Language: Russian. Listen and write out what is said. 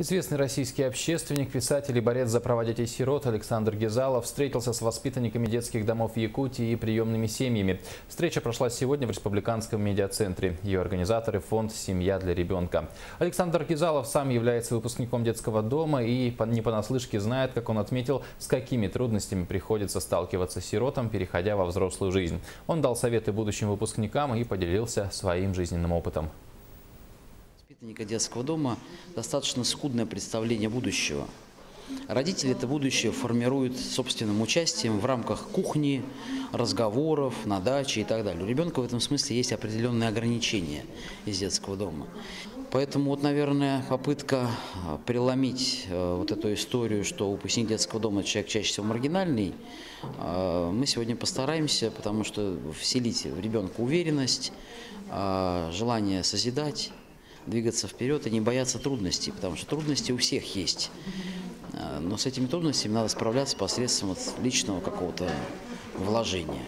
Известный российский общественник, писатель и борец за права детей-сирот Александр Гезалов встретился с воспитанниками детских домов Якутии и приемными семьями. Встреча прошла сегодня в Республиканском медиацентре. Ее организаторы – фонд «Семья для ребенка». Александр Гезалов сам является выпускником детского дома и не понаслышке знает, как он отметил, с какими трудностями приходится сталкиваться сиротам, переходя во взрослую жизнь. Он дал советы будущим выпускникам и поделился своим жизненным опытом. Воспитанника детского дома достаточно скудное представление будущего. Родители это будущее формируют собственным участием в рамках кухни, разговоров, на даче и так далее. У ребенка в этом смысле есть определенные ограничения из детского дома. Поэтому, наверное, попытка преломить вот эту историю, что выпускник детского дома человек чаще всего маргинальный, мы сегодня постараемся, потому что вселить в ребенка уверенность, желание созидать, двигаться вперед и не бояться трудностей, потому что трудности у всех есть. Но с этими трудностями надо справляться посредством личного какого-то вложения.